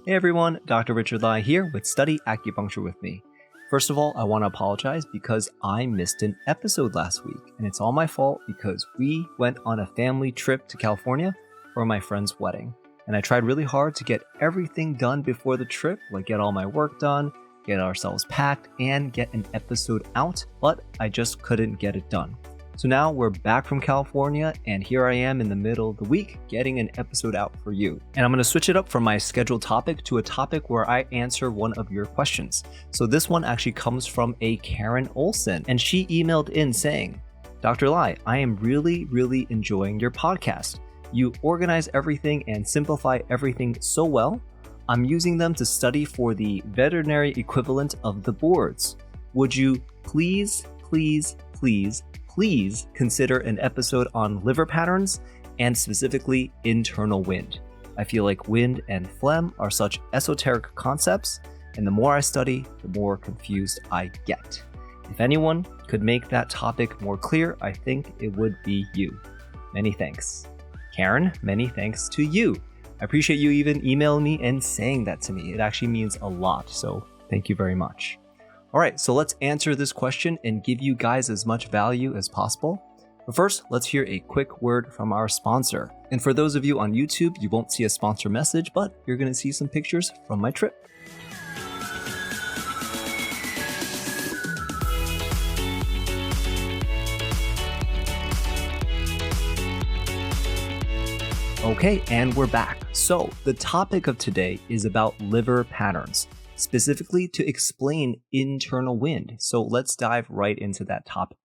Hey everyone, Dr. Richard Lai here with Study Acupuncture with me. First of all, I want to apologize because I missed an episode last week, and it's all my fault because we went on a family trip to California for my friend's wedding. And I tried really hard to get everything done before the trip, like get all my work done, get ourselves packed, and get an episode out, but I just couldn't get it done. So now we're back from California, and here I am in the middle of the week getting an episode out for you. And I'm going to switch it up from my scheduled topic to a topic where I answer one of your questions. So this one actually comes from a Karen Olson, and she emailed in saying, Dr. Lai, I am really enjoying your podcast. You organize everything and simplify everything so well. I'm using them to study for the veterinary equivalent of the boards. Would you please consider an episode on liver patterns and specifically internal wind? I feel like wind and phlegm are such esoteric concepts, and the more I study, the more confused I get. If anyone could make that topic more clear, I think it would be you. Many thanks. Karen, many thanks to you. I appreciate you even emailing me and saying that to me. It actually means a lot, so thank you very much. All right, so let's answer this question and give you guys as much value as possible. But first, let's hear a quick word from our sponsor. And for those of you on YouTube, you won't see a sponsor message, but you're going to see some pictures from my trip. Okay, and we're back. So the topic of today is about liver patterns, specifically to explain internal wind. So let's dive right into that topic.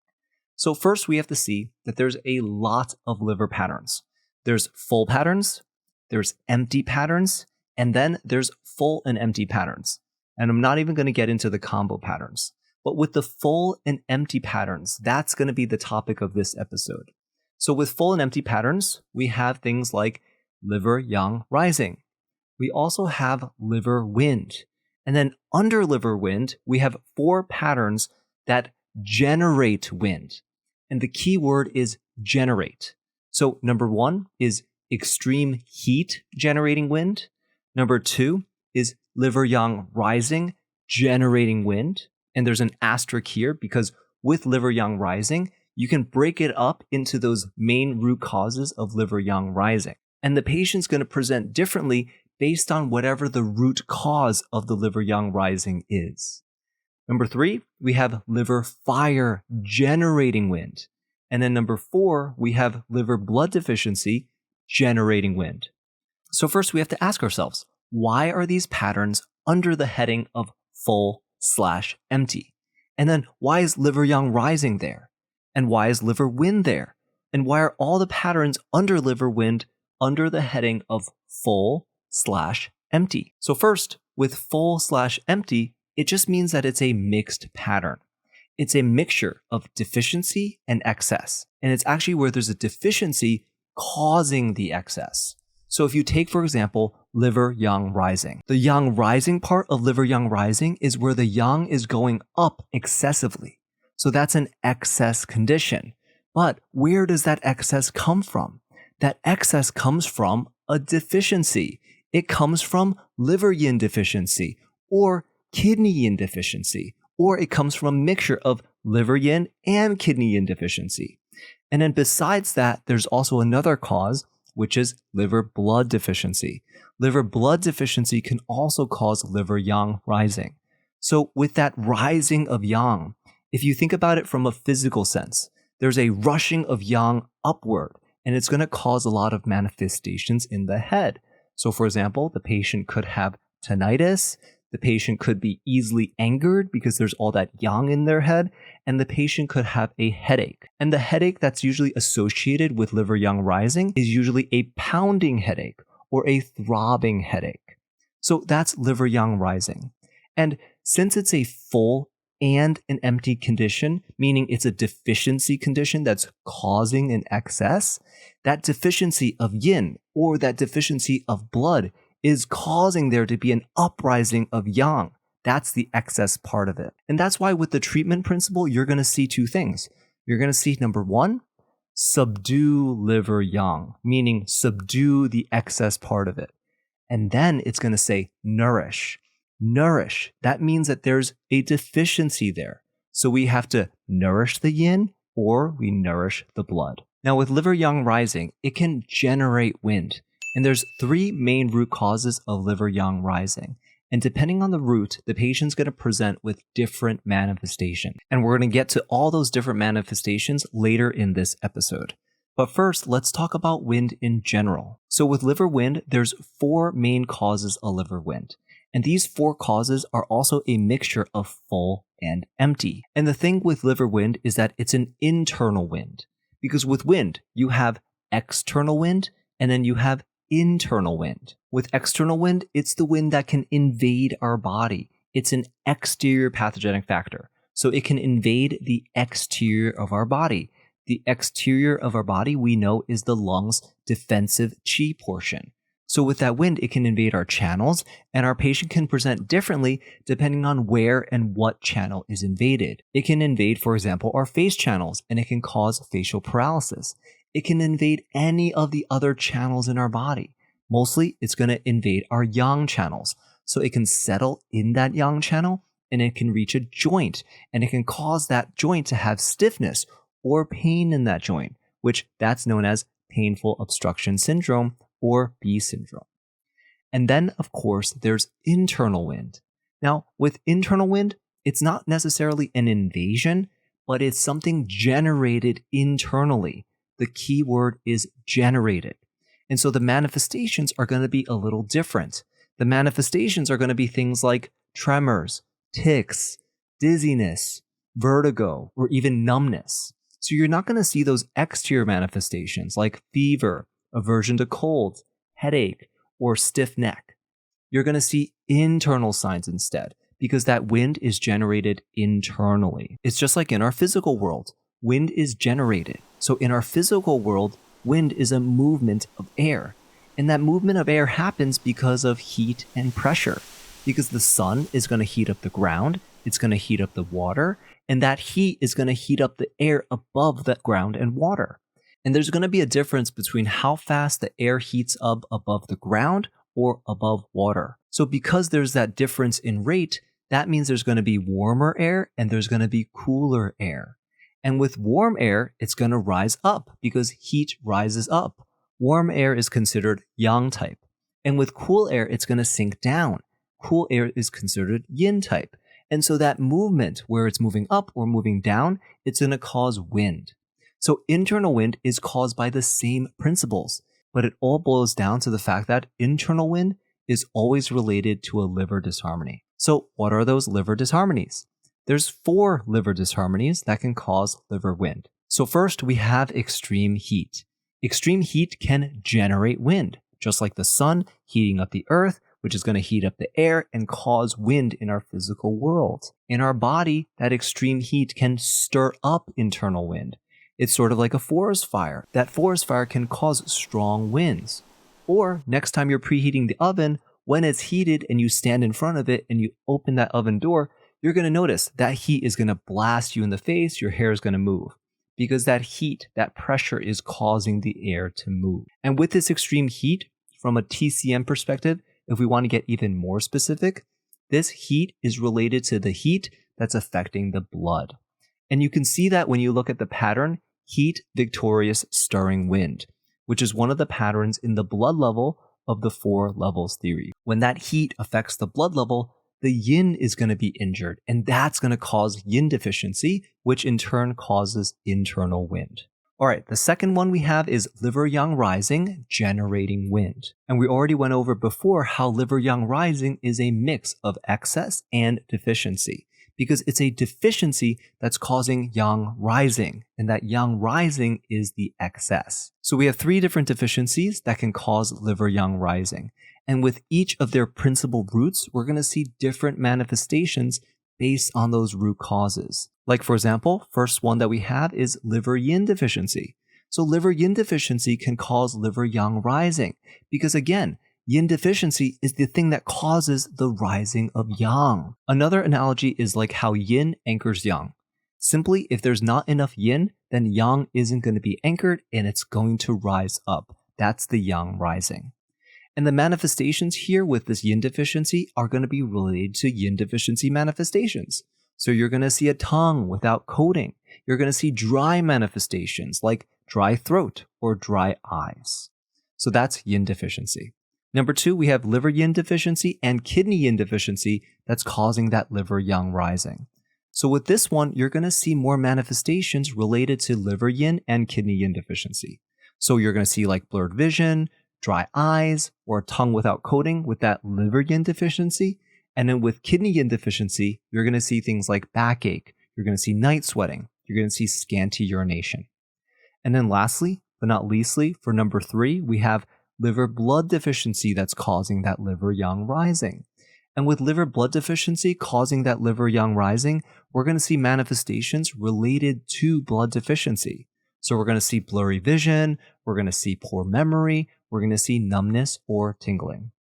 So first we have to see that there's a lot of liver patterns. There's full patterns, there's empty patterns, and then there's full and empty patterns. And I'm not even going to get into the combo patterns. But with the full and empty patterns, that's going to be the topic of this episode. So with full and empty patterns, we have things like liver yang rising. We also have liver wind. And then under liver wind, we have 4 patterns that generate wind. And the key word is generate. So number 1 is extreme heat generating wind. Number 2 is liver yang rising generating wind. And there's an asterisk here because with liver yang rising, you can break it up into those main root causes of liver yang rising. And the patient's going to present differently based on whatever the root cause of the liver yang rising is. Number 3, we have liver fire generating wind. And then number 4, we have liver blood deficiency generating wind. So first we have to ask ourselves, why are these patterns under the heading of full/empty? And then why is liver yang rising there? And why is liver wind there? And why are all the patterns under liver wind under the heading of full/empty? So first, with full/empty, it just means that it's a mixed pattern. It's a mixture of deficiency and excess. And it's actually where there's a deficiency causing the excess. So if you take, for example, liver yang rising. The yang rising part of liver yang rising is where the yang is going up excessively. So that's an excess condition. But where does that excess come from? That excess comes from a deficiency. It comes from liver yin deficiency or kidney yin deficiency, or it comes from a mixture of liver yin and kidney yin deficiency. And then besides that, there's also another cause, which is liver blood deficiency. Liver blood deficiency can also cause liver yang rising. So with that rising of yang, if you think about it from a physical sense, there's a rushing of yang upward, and it's going to cause a lot of manifestations in the head. So for example, the patient could have tinnitus, the patient could be easily angered because there's all that yang in their head, and the patient could have a headache. And the headache that's usually associated with liver yang rising is usually a pounding headache or a throbbing headache. So that's liver yang rising. And since it's a full and an empty condition, meaning it's a deficiency condition that's causing an excess, that deficiency of yin or that deficiency of blood is causing there to be an uprising of yang. That's the excess part of it. And that's why with the treatment principle, you're going to see 2 things. You're going to see, number 1, subdue liver yang, meaning subdue the excess part of it. And then it's going to say nourish. Nourish. That means that there's a deficiency there. So we have to nourish the yin or we nourish the blood. Now with liver yang rising, it can generate wind. And there's 3 main root causes of liver yang rising. And depending on the root, the patient's going to present with different manifestations. And we're going to get to all those different manifestations later in this episode. But first, let's talk about wind in general. So with liver wind, there's 4 main causes of liver wind. And these 4 causes are also a mixture of full and empty. And the thing with liver wind is that it's an internal wind. Because with wind, you have external wind and then you have internal wind. With external wind, it's the wind that can invade our body. It's an exterior pathogenic factor. So it can invade the exterior of our body. The exterior of our body we know is the lungs' defensive chi portion. So with that wind, it can invade our channels, and our patient can present differently depending on where and what channel is invaded. It can invade, for example, our face channels, and it can cause facial paralysis. It can invade any of the other channels in our body. Mostly, it's going to invade our yang channels. So it can settle in that yang channel, and it can reach a joint, and it can cause that joint to have stiffness or pain in that joint, which that's known as painful obstruction syndrome or B syndrome. And then, of course, there's internal wind. Now, with internal wind, it's not necessarily an invasion, but it's something generated internally. The key word is generated. And so the manifestations are going to be a little different. The manifestations are going to be things like tremors, tics, dizziness, vertigo, or even numbness. So you're not going to see those exterior manifestations like fever, aversion to cold, headache, or stiff neck. You're going to see internal signs instead because that wind is generated internally. It's just like in our physical world, wind is generated. So in our physical world, wind is a movement of air. And that movement of air happens because of heat and pressure. Because the sun is going to heat up the ground, it's going to heat up the water, and that heat is going to heat up the air above the ground and water. And there's going to be a difference between how fast the air heats up above the ground or above water. So because there's that difference in rate, that means there's going to be warmer air and there's going to be cooler air. And with warm air, it's going to rise up because heat rises up. Warm air is considered yang type. And with cool air, it's going to sink down. Cool air is considered yin type. And so that movement where it's moving up or moving down, it's going to cause wind. So internal wind is caused by the same principles, but it all boils down to the fact that internal wind is always related to a liver disharmony. So what are those liver disharmonies? There's 4 liver disharmonies that can cause liver wind. So first, we have extreme heat. Extreme heat can generate wind, just like the sun heating up the earth, which is going to heat up the air and cause wind in our physical world. In our body, that extreme heat can stir up internal wind. It's sort of like a forest fire. That forest fire can cause strong winds. Or next time you're preheating the oven, when it's heated and you stand in front of it and you open that oven door, you're going to notice that heat is going to blast you in the face, your hair is going to move. Because that heat, that pressure is causing the air to move. And with this extreme heat, from a TCM perspective, if we want to get even more specific, this heat is related to the heat that's affecting the blood. And you can see that when you look at the pattern, heat victorious stirring wind, which is one of the patterns in the blood level of the 4 levels theory. When that heat affects the blood level, the yin is going to be injured, and that's going to cause yin deficiency, which in turn causes internal wind. All right, the second one we have is liver yang rising, generating wind. And we already went over before how liver yang rising is a mix of excess and deficiency, because it's a deficiency that's causing yang rising, and that yang rising is the excess. So we have 3 different deficiencies that can cause liver yang rising. And with each of their principal roots, we're going to see different manifestations based on those root causes. Like for example, first one that we have is liver yin deficiency. So liver yin deficiency can cause liver yang rising because again, yin deficiency is the thing that causes the rising of yang. Another analogy is like how yin anchors yang. Simply, if there's not enough yin, then yang isn't going to be anchored and it's going to rise up. That's the yang rising. And the manifestations here with this yin deficiency are going to be related to yin deficiency manifestations. So you're going to see a tongue without coating. You're going to see dry manifestations like dry throat or dry eyes. So that's yin deficiency. Number 2, we have liver yin deficiency and kidney yin deficiency that's causing that liver yang rising. So with this one, you're going to see more manifestations related to liver yin and kidney yin deficiency. So you're going to see like blurred vision, dry eyes, or tongue without coating with that liver yin deficiency. And then with kidney yin deficiency, you're going to see things like backache, you're going to see night sweating, you're going to see scanty urination. And then lastly, but not leastly, for number 3, we have liver blood deficiency that's causing that liver yang rising. And with liver blood deficiency causing that liver yang rising, we're going to see manifestations related to blood deficiency. So we're going to see blurry vision, we're going to see poor memory, we're going to see numbness or tingling.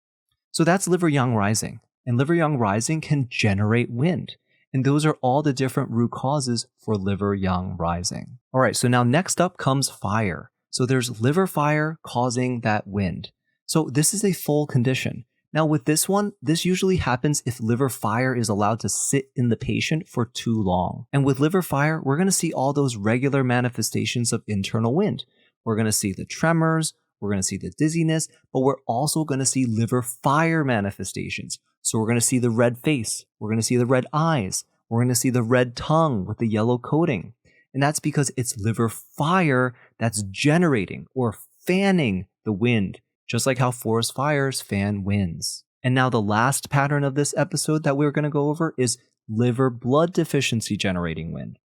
So that's liver yang rising. And liver yang rising can generate wind. And those are all the different root causes for liver yang rising. All right, so now next up comes fire. So there's liver fire causing that wind. So this is a full condition. Now with this one, this usually happens if liver fire is allowed to sit in the patient for too long. And with liver fire, we're going to see all those regular manifestations of internal wind. We're going to see the tremors, we're going to see the dizziness, but we're also going to see liver fire manifestations. So we're going to see the red face, we're going to see the red eyes, we're going to see the red tongue with the yellow coating. And that's because it's liver fire that's generating or fanning the wind, just like how forest fires fan winds. And now the last pattern of this episode that we're going to go over is liver blood deficiency generating wind.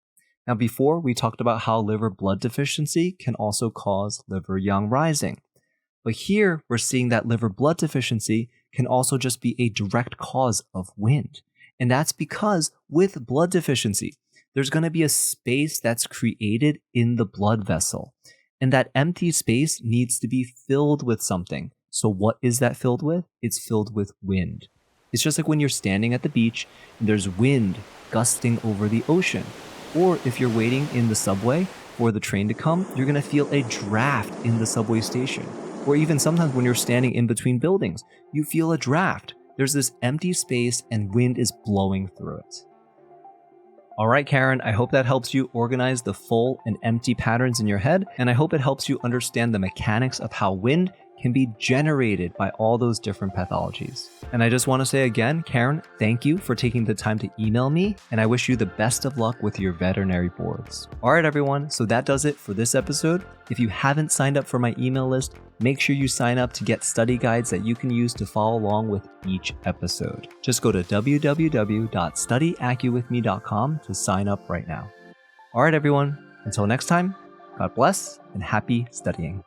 Now before, we talked about how liver blood deficiency can also cause liver yang rising. But here, we're seeing that liver blood deficiency can also just be a direct cause of wind. And that's because with blood deficiency, there's going to be a space that's created in the blood vessel. And that empty space needs to be filled with something. So what is that filled with? It's filled with wind. It's just like when you're standing at the beach and there's wind gusting over the ocean. Or if you're waiting in the subway for the train to come, you're going to feel a draft in the subway station. Or even sometimes when you're standing in between buildings, you feel a draft. There's this empty space and wind is blowing through it. All right, Karen, I hope that helps you organize the full and empty patterns in your head, and I hope it helps you understand the mechanics of how wind can be generated by all those different pathologies. And I just want to say again, Karen, thank you for taking the time to email me, and I wish you the best of luck with your veterinary boards. All right, everyone, so that does it for this episode. If you haven't signed up for my email list, make sure you sign up to get study guides that you can use to follow along with each episode. Just go to www.studyaccuwithme.com to sign up right now. All right, everyone, until next time, God bless and happy studying.